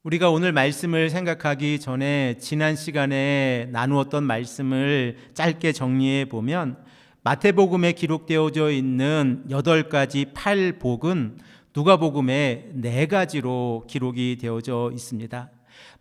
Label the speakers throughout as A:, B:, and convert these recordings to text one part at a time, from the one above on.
A: 우리가 오늘 말씀을 생각하기 전에 지난 시간에 나누었던 말씀을 짧게 정리해 보면 마태복음에 기록되어져 있는 8가지 팔복은 누가복음에 4가지로 기록이 되어져 있습니다.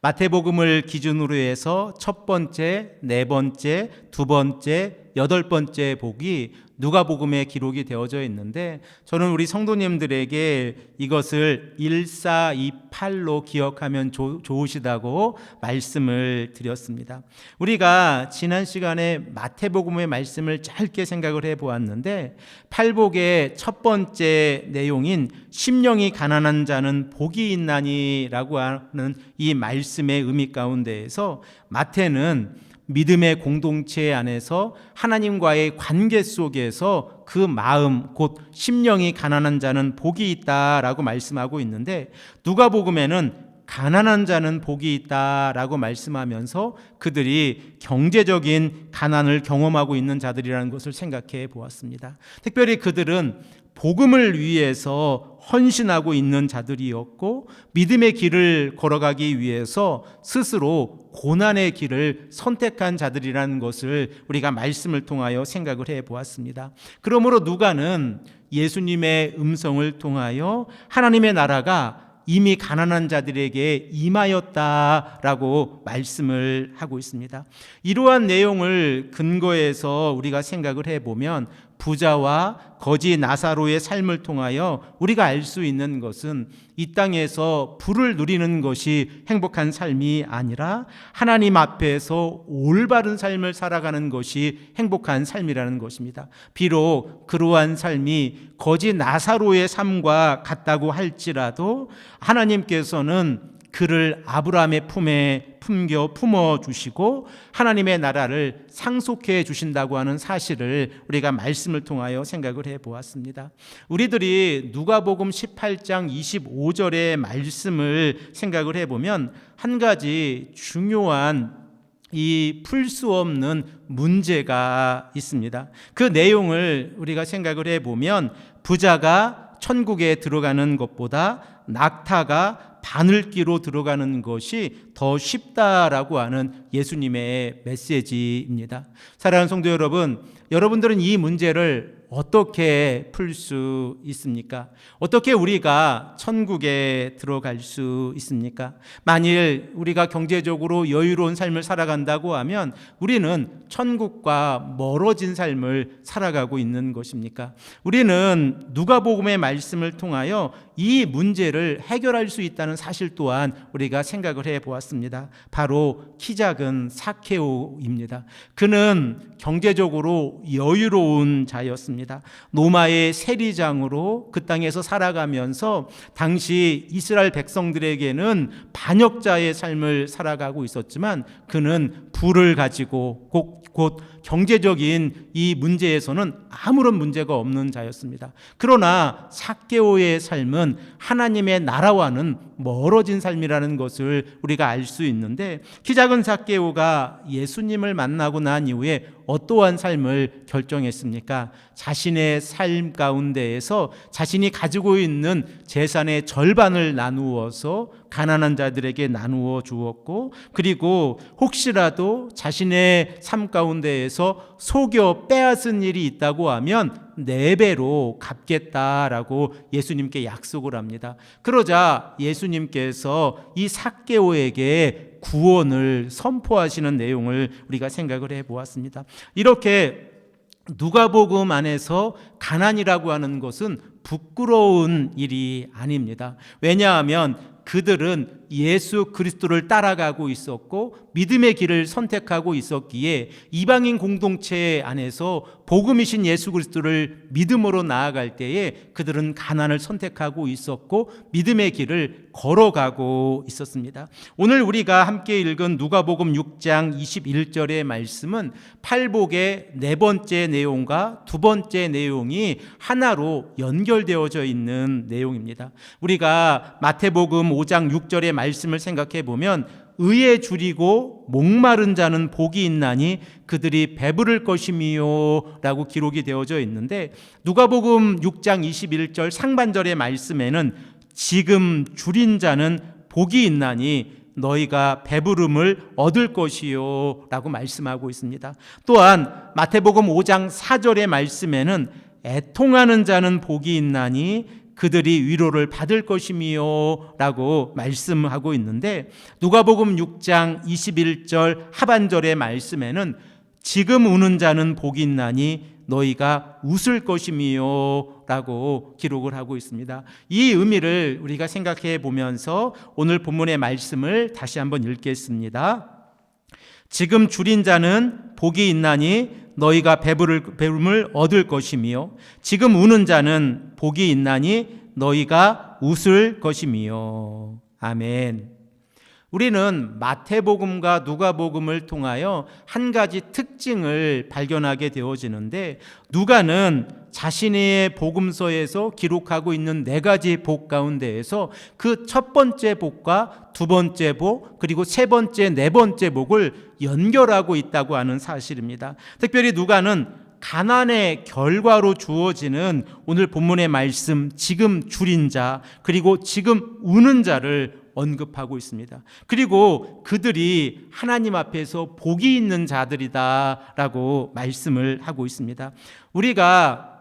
A: 마태복음을 기준으로 해서 첫 번째, 네 번째, 두 번째, 8번째 복이 누가복음에 기록이 되어져 있는데, 저는 우리 성도님들에게 이것을 1428로 기억하면 좋으시다고 말씀을 드렸습니다. 우리가 지난 시간에 마태복음의 말씀을 짧게 생각을 해보았는데, 팔복의 첫 번째 내용인 심령이 가난한 자는 복이 있나니라고 하는 이 말씀의 의미 가운데에서 마태는 믿음의 공동체 안에서 하나님과의 관계 속에서 그 마음, 곧 심령이 가난한 자는 복이 있다라고 말씀하고 있는데, 누가복음에는 가난한 자는 복이 있다라고 말씀하면서 그들이 경제적인 가난을 경험하고 있는 자들이라는 것을 생각해 보았습니다. 특별히 그들은 복음을 위해서 헌신하고 있는 자들이었고, 믿음의 길을 걸어가기 위해서 스스로 고난의 길을 선택한 자들이라는 것을 우리가 말씀을 통하여 생각을 해 보았습니다. 그러므로 누가는 예수님의 음성을 통하여 하나님의 나라가 이미 가난한 자들에게 임하였다라고 말씀을 하고 있습니다. 이러한 내용을 근거해서 우리가 생각을 해보면 부자와 거지 나사로의 삶을 통하여 우리가 알 수 있는 것은 이 땅에서 부를 누리는 것이 행복한 삶이 아니라 하나님 앞에서 올바른 삶을 살아가는 것이 행복한 삶이라는 것입니다. 비록 그러한 삶이 거지 나사로의 삶과 같다고 할지라도 하나님께서는 그를 아브라함의 품에 품어주시고 하나님의 나라를 상속해 주신다고 하는 사실을 우리가 말씀을 통하여 생각을 해보았습니다. 우리들이 누가복음 18장 25절의 말씀을 생각을 해보면 한 가지 중요한 이 풀 수 없는 문제가 있습니다. 그 내용을 우리가 생각을 해보면 부자가 천국에 들어가는 것보다 낙타가 바늘기로 들어가는 것이 더 쉽다라고 하는 예수님의 메시지입니다. 사랑하는 성도 여러분, 여러분들은 이 문제를 어떻게 풀 수 있습니까? 어떻게 우리가 천국에 들어갈 수 있습니까? 만일 우리가 경제적으로 여유로운 삶을 살아간다고 하면 우리는 천국과 멀어진 삶을 살아가고 있는 것입니까? 우리는 누가복음의 말씀을 통하여 이 문제를 해결할 수 있다는 사실 또한 우리가 생각을 해보았습니다. 바로 키 작은 삭케오입니다. 그는 경제적으로 여유로운 자였습니다. 로마의 세리장으로 그 땅에서 살아가면서 당시 이스라엘 백성들에게는 반역자의 삶을 살아가고 있었지만 그는 부를 가지고 곧 경제적인 이 문제에서는 아무런 문제가 없는 자였습니다. 그러나 삭개오의 삶은 하나님의 나라와는 멀어진 삶이라는 것을 우리가 알 수 있는데, 키 작은 삭개오가 예수님을 만나고 난 이후에 어떠한 삶을 결정했습니까? 자신의 삶 가운데에서 자신이 가지고 있는 재산의 절반을 나누어서 가난한 자들에게 나누어 주었고, 그리고 혹시라도 자신의 삶 가운데에서 속여 빼앗은 일이 있다고 하면 4배로 갚겠다라고 예수님께 약속을 합니다. 그러자 예수님께서 이 삭개오에게 구원을 선포하시는 내용을 우리가 생각을 해보았습니다. 이렇게 누가복음 안에서 가난이라고 하는 것은 부끄러운 일이 아닙니다. 왜냐하면 그들은 예수 그리스도를 따라가고 있었고 믿음의 길을 선택하고 있었기에 이방인 공동체 안에서 복음이신 예수 그리스도를 믿음으로 나아갈 때에 그들은 가난을 선택하고 있었고 믿음의 길을 걸어가고 있었습니다. 오늘 우리가 함께 읽은 누가복음 6장 21절의 말씀은 팔복의 4번째 내용과 2번째 내용이 하나로 연결되어져 있는 내용입니다. 우리가 마태복음 5장 6절의 말씀을 생각해 보면 의에 줄이고 목마른 자는 복이 있나니 그들이 배부를 것이미요 라고 기록이 되어져 있는데, 누가복음 6장 21절 상반절의 말씀에는 지금 줄인 자는 복이 있나니 너희가 배부름을 얻을 것이요 라고 말씀하고 있습니다. 또한 마태복음 5장 4절의 말씀에는 애통하는 자는 복이 있나니 그들이 위로를 받을 것이며 라고 말씀하고 있는데, 누가복음 6장 21절 하반절의 말씀에는 지금 우는 자는 복이 있나니 너희가 웃을 것이며 라고 기록을 하고 있습니다. 이 의미를 우리가 생각해 보면서 오늘 본문의 말씀을 다시 한번 읽겠습니다. 지금 줄인 자는 복이 있나니 너희가 배부름을 얻을 것이며 지금 우는 자는 복이 있나니 너희가 웃을 것이며. 아멘. 우리는 마태복음과 누가복음을 통하여 한 가지 특징을 발견하게 되어지는데, 누가는 자신의 복음서에서 기록하고 있는 4가지 복 가운데에서 그 첫 번째 복과 두 번째 복, 그리고 세 번째, 네 번째 복을 연결하고 있다고 하는 사실입니다. 특별히 누가는 가난의 결과로 주어지는 오늘 본문의 말씀, 지금 줄인 자, 그리고 지금 우는 자를 언급하고 있습니다. 그리고 그들이 하나님 앞에서 복이 있는 자들이다라고 말씀을 하고 있습니다. 우리가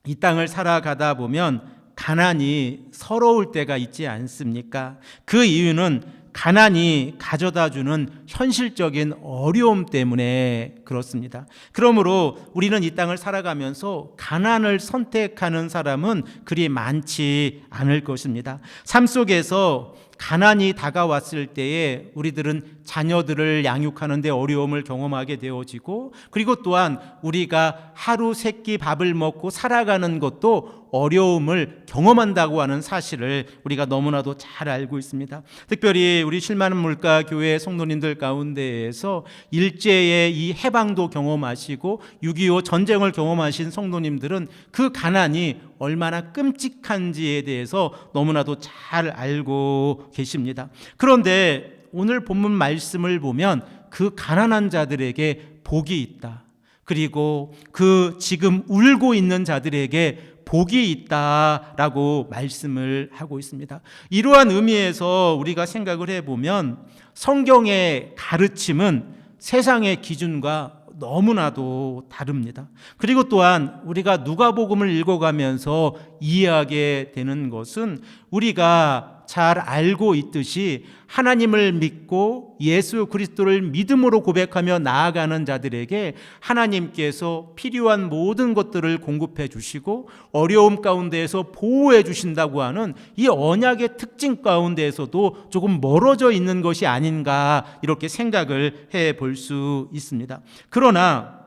A: 이 땅을 살아가다 보면 가난이 서러울 때가 있지 않습니까? 그 이유는 가난이 가져다주는 현실적인 어려움 때문에 그렇습니다. 그러므로 우리는 이 땅을 살아가면서 가난을 선택하는 사람은 그리 많지 않을 것입니다. 삶 속에서 가난이 다가왔을 때에 우리들은 자녀들을 양육하는 데 어려움을 경험하게 되어지고, 그리고 또한 우리가 하루 세끼 밥을 먹고 살아가는 것도 어려움을 경험한다고 하는 사실을 우리가 너무나도 잘 알고 있습니다. 특별히 우리 실만한 물가 교회 성도님들 가운데에서 일제의 이 해방도 경험하시고 6.25 전쟁을 경험하신 성도님들은 그 가난이 얼마나 끔찍한지에 대해서 너무나도 잘 알고 계십니다. 그런데 오늘 본문 말씀을 보면 그 가난한 자들에게 복이 있다, 그리고 그 지금 울고 있는 자들에게 복이 있다라고 말씀을 하고 있습니다. 이러한 의미에서 우리가 생각을 해보면 성경의 가르침은 세상의 기준과 너무나도 다릅니다. 그리고 또한 우리가 누가복음을 읽어가면서 이해하게 되는 것은 우리가 잘 알고 있듯이 하나님을 믿고 예수 그리스도를 믿음으로 고백하며 나아가는 자들에게 하나님께서 필요한 모든 것들을 공급해 주시고 어려움 가운데에서 보호해 주신다고 하는 이 언약의 특징 가운데에서도 조금 멀어져 있는 것이 아닌가, 이렇게 생각을 해 볼 수 있습니다. 그러나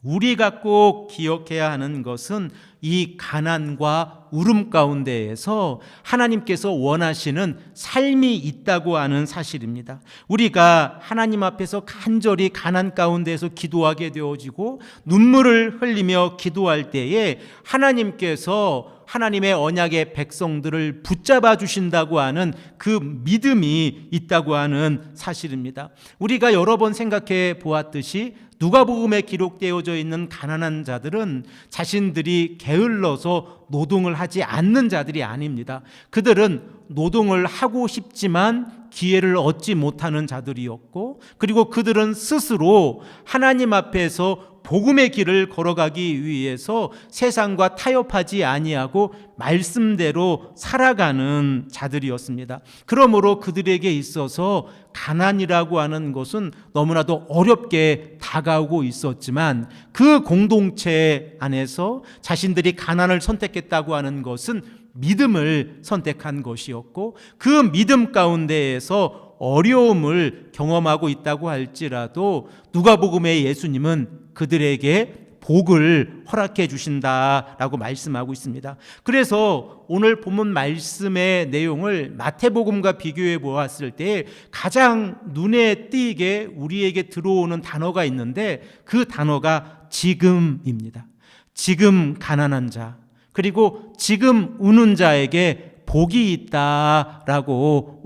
A: 우리가 꼭 기억해야 하는 것은 이 가난과 울음 가운데에서 하나님께서 원하시는 삶이 있다고 하는 사실입니다. 우리가 하나님 앞에서 간절히 가난 가운데에서 기도하게 되어지고 눈물을 흘리며 기도할 때에 하나님께서 하나님의 언약의 백성들을 붙잡아 주신다고 하는 그 믿음이 있다고 하는 사실입니다. 우리가 여러 번 생각해 보았듯이 누가복음에 기록되어져 있는 가난한 자들은 자신들이 게을러서 노동을 하지 않는 자들이 아닙니다. 그들은 노동을 하고 싶지만 기회를 얻지 못하는 자들이었고, 그리고 그들은 스스로 하나님 앞에서 복음의 길을 걸어가기 위해서 세상과 타협하지 아니하고 말씀대로 살아가는 자들이었습니다. 그러므로 그들에게 있어서 가난이라고 하는 것은 너무나도 어렵게 다가오고 있었지만, 그 공동체 안에서 자신들이 가난을 선택했다고 하는 것은 믿음을 선택한 것이었고, 그 믿음 가운데에서 어려움을 경험하고 있다고 할지라도 누가복음의 예수님은 그들에게 복을 허락해 주신다라고 말씀하고 있습니다. 그래서 오늘 본문 말씀의 내용을 마태복음과 비교해 보았을 때 가장 눈에 띄게 우리에게 들어오는 단어가 있는데, 그 단어가 지금입니다. 지금 가난한 자, 그리고 지금 우는 자에게 복이 있다라고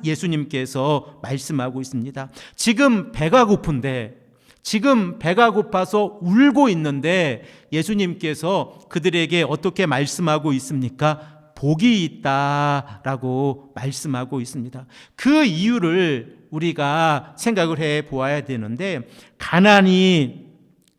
A: 예수님께서 말씀하고 있습니다. 지금 배가 고픈데, 지금 배가 고파서 울고 있는데 예수님께서 그들에게 어떻게 말씀하고 있습니까? 복이 있다라고 말씀하고 있습니다. 그 이유를 우리가 생각을 해 보아야 되는데, 가난이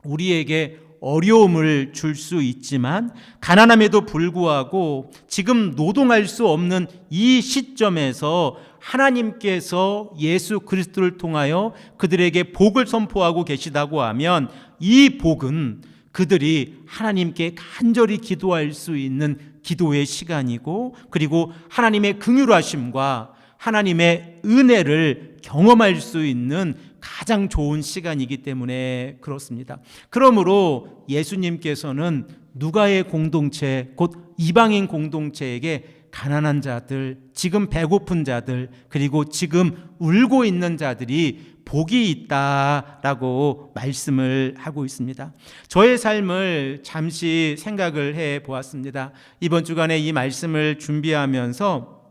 A: 우리에게 어려움을 줄 수 있지만 가난함에도 불구하고 지금 노동할 수 없는 이 시점에서 하나님께서 예수 그리스도를 통하여 그들에게 복을 선포하고 계시다고 하면, 이 복은 그들이 하나님께 간절히 기도할 수 있는 기도의 시간이고, 그리고 하나님의 긍휼하심과 하나님의 은혜를 경험할 수 있는 가장 좋은 시간이기 때문에 그렇습니다. 그러므로 예수님께서는 누가의 공동체, 곧 이방인 공동체에게 가난한 자들, 지금 배고픈 자들, 그리고 지금 울고 있는 자들이 복이 있다라고 말씀을 하고 있습니다. 저의 삶을 잠시 생각을 해 보았습니다. 이번 주간에 이 말씀을 준비하면서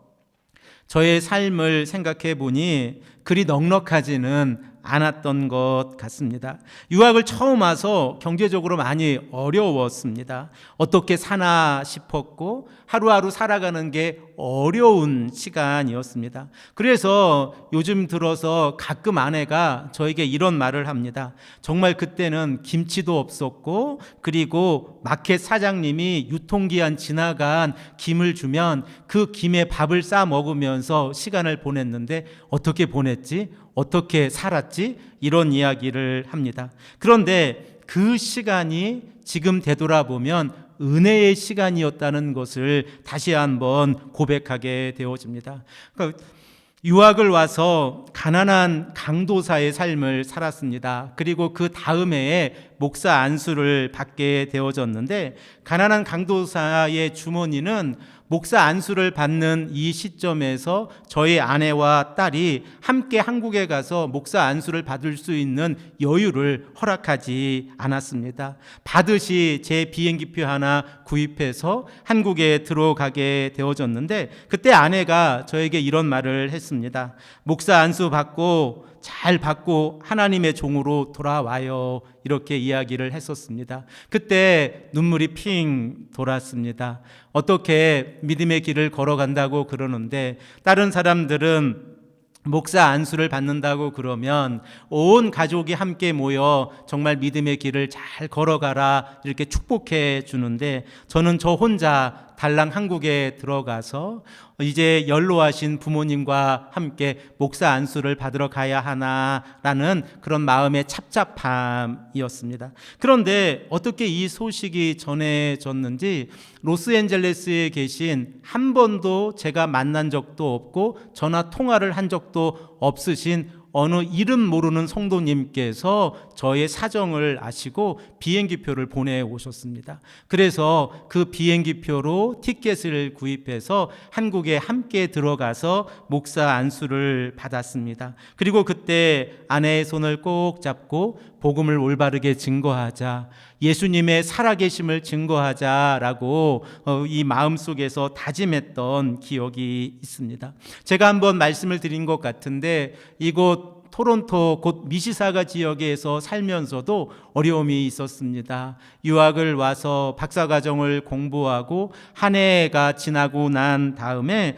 A: 저의 삶을 생각해 보니 그리 넉넉하지는 않았던 것 같습니다. 유학을 처음 와서 경제적으로 많이 어려웠습니다. 어떻게 사나 싶었고 하루하루 살아가는 게 어려운 시간이었습니다. 그래서 요즘 들어서 가끔 아내가 저에게 이런 말을 합니다. 정말 그때는 김치도 없었고, 그리고 마켓 사장님이 유통기한 지나간 김을 주면 그 김에 밥을 싸 먹으면서 시간을 보냈는데 어떻게 보냈지? 어떻게 살았지? 이런 이야기를 합니다. 그런데 그 시간이 지금 되돌아보면 은혜의 시간이었다는 것을 다시 한번 고백하게 되어집니다. 그러니까 유학을 와서 가난한 강도사의 삶을 살았습니다. 그리고 그 다음 해에 목사 안수를 받게 되어졌는데, 가난한 강도사의 주머니는 목사 안수를 받는 이 시점에서 저희 아내와 딸이 함께 한국에 가서 목사 안수를 받을 수 있는 여유를 허락하지 않았습니다. 받으시 제 비행기표 하나 구입해서 한국에 들어가게 되어졌는데, 그때 아내가 저에게 이런 말을 했습니다. 목사 안수 받고 잘 받고 하나님의 종으로 돌아와요. 이렇게 이야기를 했었습니다. 그때 눈물이 핑 돌았습니다. 어떻게 믿음의 길을 걸어간다고 그러는데, 다른 사람들은 목사 안수를 받는다고 그러면 온 가족이 함께 모여 정말 믿음의 길을 잘 걸어가라 이렇게 축복해 주는데, 저는 저 혼자 달랑 한국에 들어가서 이제 연로하신 부모님과 함께 목사 안수를 받으러 가야 하나라는 그런 마음의 착잡함이었습니다. 그런데 어떻게 이 소식이 전해졌는지 로스앤젤레스에 계신, 한 번도 제가 만난 적도 없고 전화 통화를 한 적도 없으신 어느 이름 모르는 성도님께서 저의 사정을 아시고 비행기표를 보내오셨습니다. 그래서 그 비행기표로 티켓을 구입해서 한국에 함께 들어가서 목사 안수를 받았습니다. 그리고 그때 아내의 손을 꼭 잡고 복음을 올바르게 증거하자, 예수님의 살아계심을 증거하자라고 이 마음속에서 다짐했던 기억이 있습니다. 제가 한번 말씀을 드린 것 같은데, 이곳 토론토 곧 미시사가 지역에서 살면서도 어려움이 있었습니다. 유학을 와서 박사과정을 공부하고 한 해가 지나고 난 다음에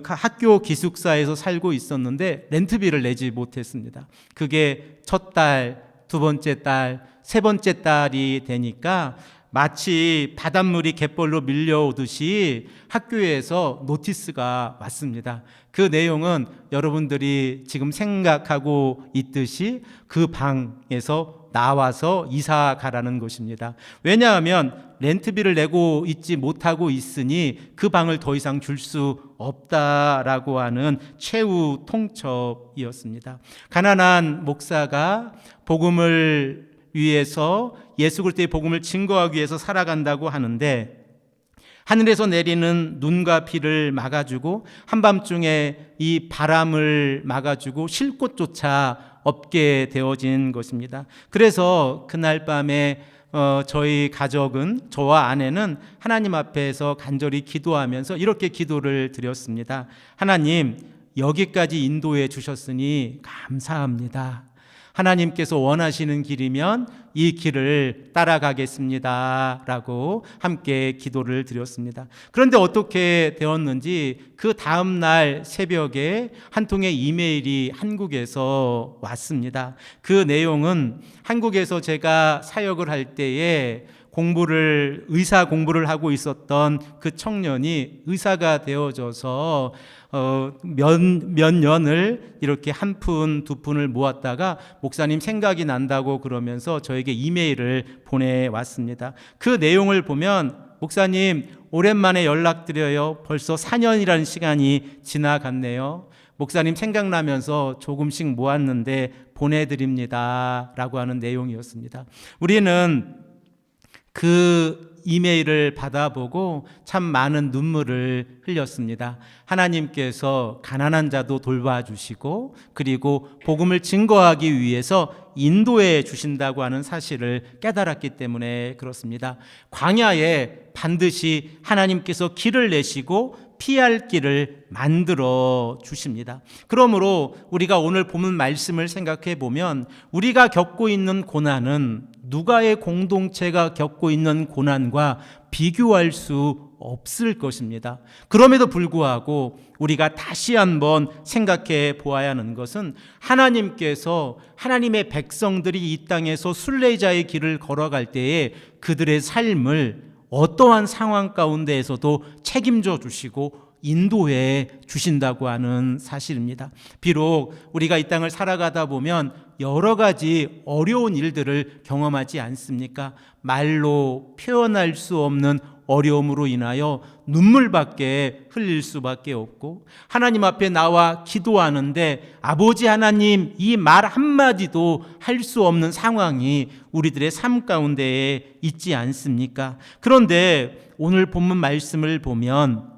A: 학교 기숙사에서 살고 있었는데 렌트비를 내지 못했습니다. 그게 첫 달, 두 번째 달, 세 번째 달이 되니까 마치 바닷물이 갯벌로 밀려오듯이 학교에서 노티스가 왔습니다. 그 내용은 여러분들이 지금 생각하고 있듯이 그 방에서 나와서 이사 가라는 것입니다. 왜냐하면 렌트비를 내고 있지 못하고 있으니 그 방을 더 이상 줄 수 없다라고 하는 최후 통첩이었습니다. 가난한 목사가 복음을 위해서, 예수 그리스도의 복음을 증거하기 위해서 살아간다고 하는데, 하늘에서 내리는 눈과 비를 막아주고 한밤중에 이 바람을 막아주고 쉴 곳조차 없게 되어진 것입니다. 그래서 그날 밤에 저희 가족은, 저와 아내는 하나님 앞에서 간절히 기도하면서 이렇게 기도를 드렸습니다. 하나님, 여기까지 인도해 주셨으니 감사합니다. 하나님께서 원하시는 길이면 이 길을 따라가겠습니다 라고 함께 기도를 드렸습니다. 그런데 어떻게 되었는지 그 다음날 새벽에 한 통의 이메일이 한국에서 왔습니다. 그 내용은 한국에서 제가 사역을 할 때에 의사 공부를 하고 있었던 그 청년이 의사가 되어져서 몇 년을 이렇게 한 푼, 두 푼을 모았다가 목사님 생각이 난다고 그러면서 저에게 이메일을 보내왔습니다. 그 내용을 보면 목사님 오랜만에 연락드려요. 벌써 4년이라는 시간이 지나갔네요. 목사님 생각나면서 조금씩 모았는데 보내드립니다 라고 하는 내용이었습니다. 우리는 그 이메일을 받아보고 참 많은 눈물을 흘렸습니다. 하나님께서 가난한 자도 돌봐주시고 그리고 복음을 증거하기 위해서 인도해 주신다고 하는 사실을 깨달았기 때문에 그렇습니다. 광야에 반드시 하나님께서 길을 내시고 피할 길을 만들어 주십니다. 그러므로 우리가 오늘 본문 말씀을 생각해 보면 우리가 겪고 있는 고난은 누가의 공동체가 겪고 있는 고난과 비교할 수 없을 것입니다. 그럼에도 불구하고 우리가 다시 한번 생각해 보아야 하는 것은 하나님께서 하나님의 백성들이 이 땅에서 순례자의 길을 걸어갈 때에 그들의 삶을 어떠한 상황 가운데에서도 책임져 주시고 인도해 주신다고 하는 사실입니다. 비록 우리가 이 땅을 살아가다 보면 여러 가지 어려운 일들을 경험하지 않습니까? 말로 표현할 수 없는 어려움으로 인하여 눈물밖에 흘릴 수밖에 없고 하나님 앞에 나와 기도하는데 아버지 하나님 이 말 한마디도 할 수 없는 상황이 우리들의 삶 가운데에 있지 않습니까? 그런데 오늘 본문 말씀을 보면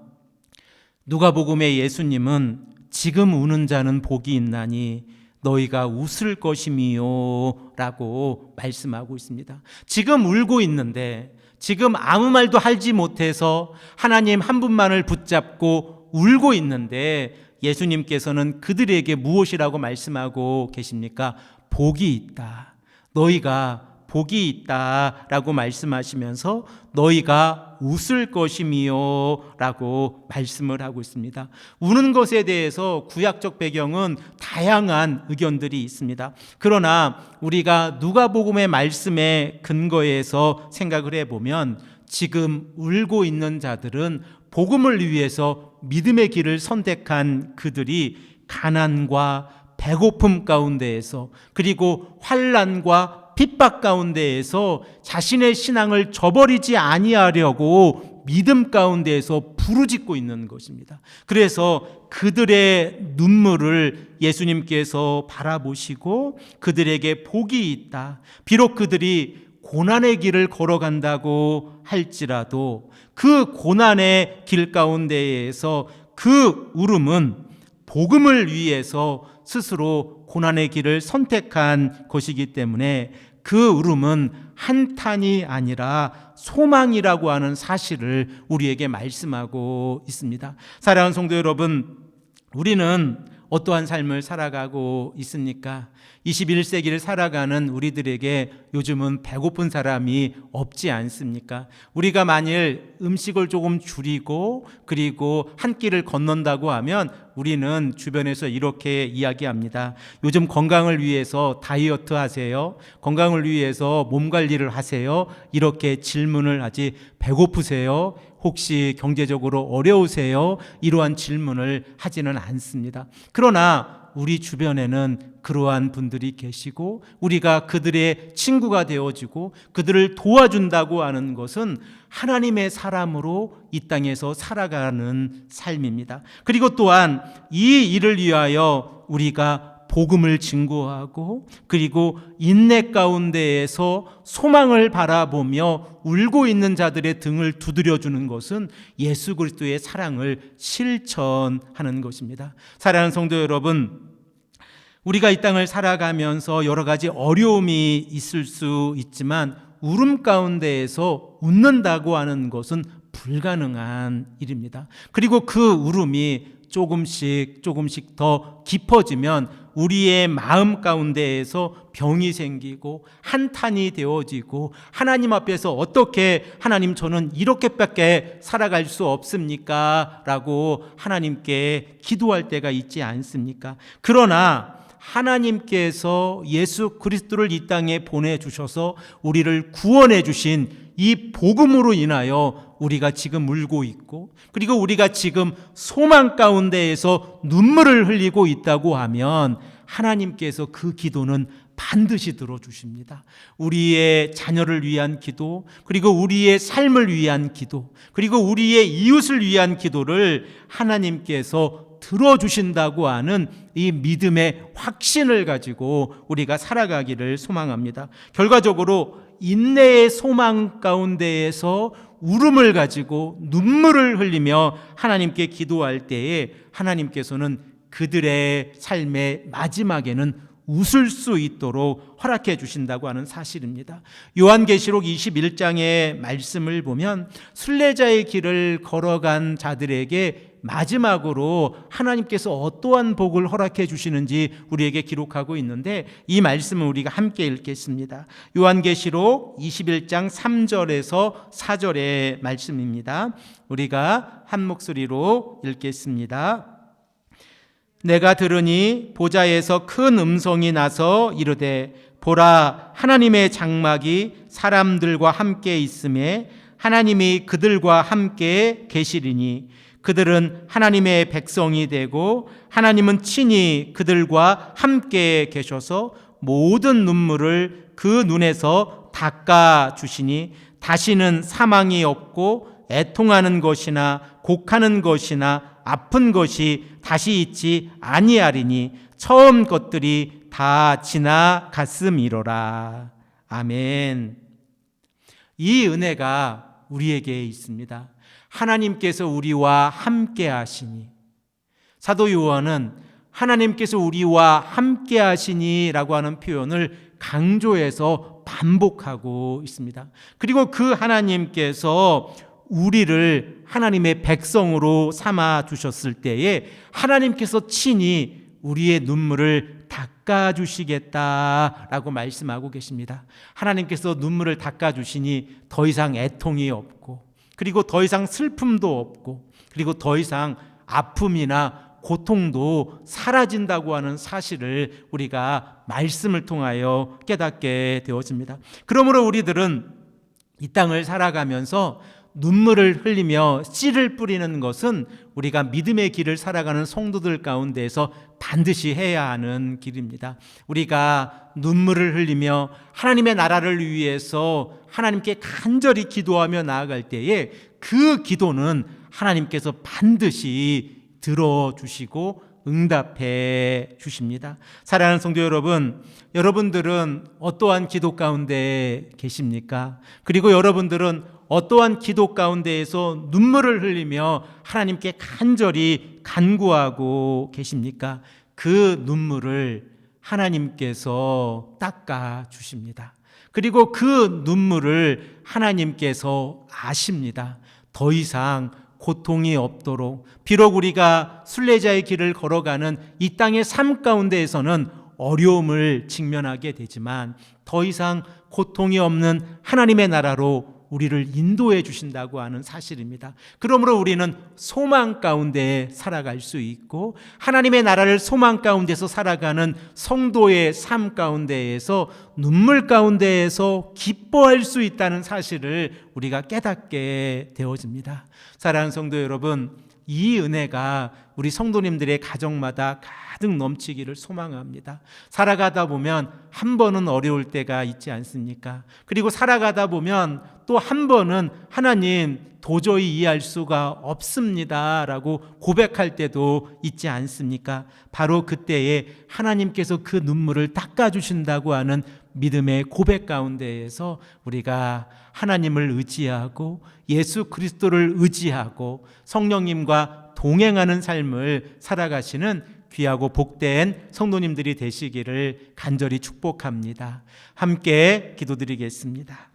A: 누가복음의 예수님은 지금 우는 자는 복이 있나니 너희가 웃을 것임이요 라고 말씀하고 있습니다. 지금 울고 있는데 지금 아무 말도 하지 못해서 하나님 한 분만을 붙잡고 울고 있는데 예수님께서는 그들에게 무엇이라고 말씀하고 계십니까? 복이 있다. 너희가 복이 있다라고 말씀하시면서 너희가 웃을 것임이요 라고 말씀을 하고 있습니다. 우는 것에 대해서 구약적 배경은 다양한 의견들이 있습니다. 그러나 우리가 누가복음의 말씀에 근거해서 생각을 해보면 지금 울고 있는 자들은 복음을 위해서 믿음의 길을 선택한 그들이 가난과 배고픔 가운데에서 그리고 환난과 핍박 가운데에서 자신의 신앙을 저버리지 아니하려고 믿음 가운데에서 부르짖고 있는 것입니다. 그래서 그들의 눈물을 예수님께서 바라보시고 그들에게 복이 있다. 비록 그들이 고난의 길을 걸어간다고 할지라도 그 고난의 길 가운데에서 그 울음은 복음을 위해서 스스로 고난의 길을 선택한 것이기 때문에 그 울음은 한탄이 아니라 소망이라고 하는 사실을 우리에게 말씀하고 있습니다. 사랑하는 성도 여러분, 우리는 어떠한 삶을 살아가고 있습니까? 21세기를 살아가는 우리들에게 요즘은 배고픈 사람이 없지 않습니까? 우리가 만일 음식을 조금 줄이고 그리고 한 끼를 건넌다고 하면 우리는 주변에서 이렇게 이야기합니다. 요즘 건강을 위해서 다이어트 하세요? 건강을 위해서 몸 관리를 하세요? 이렇게 질문을 하지 배고프세요? 혹시 경제적으로 어려우세요? 이러한 질문을 하지는 않습니다. 그러나 우리 주변에는 그러한 분들이 계시고 우리가 그들의 친구가 되어지고 그들을 도와준다고 하는 것은 하나님의 사람으로 이 땅에서 살아가는 삶입니다. 그리고 또한 이 일을 위하여 우리가 복음을 증거하고 그리고 인내 가운데에서 소망을 바라보며 울고 있는 자들의 등을 두드려주는 것은 예수 그리스도의 사랑을 실천하는 것입니다. 사랑하는 성도 여러분, 우리가 이 땅을 살아가면서 여러 가지 어려움이 있을 수 있지만 울음 가운데에서 웃는다고 하는 것은 불가능한 일입니다. 그리고 그 울음이 조금씩 더 깊어지면 우리의 마음 가운데에서 병이 생기고 한탄이 되어지고 하나님 앞에서 어떻게 하나님 저는 이렇게밖에 살아갈 수 없습니까? 라고 하나님께 기도할 때가 있지 않습니까? 그러나 하나님께서 예수 그리스도를 이 땅에 보내주셔서 우리를 구원해 주신 이 복음으로 인하여 우리가 지금 울고 있고, 그리고 우리가 지금 소망 가운데에서 눈물을 흘리고 있다고 하면 하나님께서 그 기도는 반드시 들어주십니다. 우리의 자녀를 위한 기도, 그리고 우리의 삶을 위한 기도, 그리고 우리의 이웃을 위한 기도를 하나님께서 들어주신다고 하는 이 믿음의 확신을 가지고 우리가 살아가기를 소망합니다. 결과적으로 인내의 소망 가운데에서 울음을 가지고 눈물을 흘리며 하나님께 기도할 때에 하나님께서는 그들의 삶의 마지막에는 웃을 수 있도록 허락해 주신다고 하는 사실입니다. 요한계시록 21장의 말씀을 보면 순례자의 길을 걸어간 자들에게 마지막으로 하나님께서 어떠한 복을 허락해 주시는지 우리에게 기록하고 있는데, 이 말씀을 우리가 함께 읽겠습니다. 요한계시록 21장 3절에서 4절의 말씀입니다. 우리가 한 목소리로 읽겠습니다. 내가 들으니 보좌에서 큰 음성이 나서 이르되 보라, 하나님의 장막이 사람들과 함께 있음에 하나님이 그들과 함께 계시리니 그들은 하나님의 백성이 되고 하나님은 친히 그들과 함께 계셔서 모든 눈물을 그 눈에서 닦아 주시니 다시는 사망이 없고 애통하는 것이나 곡하는 것이나 아픈 것이 다시 있지 아니하리니 처음 것들이 다 지나갔음이로라. 아멘. 이 은혜가 우리에게 있습니다. 하나님께서 우리와 함께 하시니, 사도 요한은 하나님께서 우리와 함께 하시니라고 하는 표현을 강조해서 반복하고 있습니다. 그리고 그 하나님께서 우리를 하나님의 백성으로 삼아 주셨을 때에 하나님께서 친히 우리의 눈물을 닦아주시겠다라고 말씀하고 계십니다. 하나님께서 눈물을 닦아주시니 더 이상 애통이 없고, 그리고 더 이상 슬픔도 없고, 그리고 더 이상 아픔이나 고통도 사라진다고 하는 사실을 우리가 말씀을 통하여 깨닫게 되어집니다. 그러므로 우리들은 이 땅을 살아가면서 눈물을 흘리며 씨를 뿌리는 것은 우리가 믿음의 길을 살아가는 성도들 가운데에서 반드시 해야 하는 길입니다. 우리가 눈물을 흘리며 하나님의 나라를 위해서 하나님께 간절히 기도하며 나아갈 때에 그 기도는 하나님께서 반드시 들어주시고 응답해 주십니다. 사랑하는 성도 여러분, 여러분들은 어떠한 기도 가운데 계십니까? 그리고 여러분들은 어떠한 기도 가운데에서 눈물을 흘리며 하나님께 간절히 간구하고 계십니까? 그 눈물을 하나님께서 닦아 주십니다. 그리고 그 눈물을 하나님께서 아십니다. 더 이상 고통이 없도록, 비록 우리가 순례자의 길을 걸어가는 이 땅의 삶 가운데에서는 어려움을 직면하게 되지만 더 이상 고통이 없는 하나님의 나라로 우리를 인도해 주신다고 하는 사실입니다. 그러므로 우리는 소망 가운데 살아갈 수 있고, 하나님의 나라를 소망 가운데서 살아가는 성도의 삶 가운데에서 눈물 가운데에서 기뻐할 수 있다는 사실을 우리가 깨닫게 되어집니다. 사랑하는 성도 여러분, 이 은혜가 우리 성도님들의 가정마다 가득 넘치기를 소망합니다. 살아가다 보면 한 번은 어려울 때가 있지 않습니까? 그리고 살아가다 보면 또 한 번은 하나님 도저히 이해할 수가 없습니다 라고 고백할 때도 있지 않습니까? 바로 그때에 하나님께서 그 눈물을 닦아주신다고 하는 믿음의 고백 가운데에서 우리가 하나님을 의지하고 예수 그리스도를 의지하고 성령님과 동행하는 삶을 살아가시는 귀하고 복된 성도님들이 되시기를 간절히 축복합니다. 함께 기도드리겠습니다.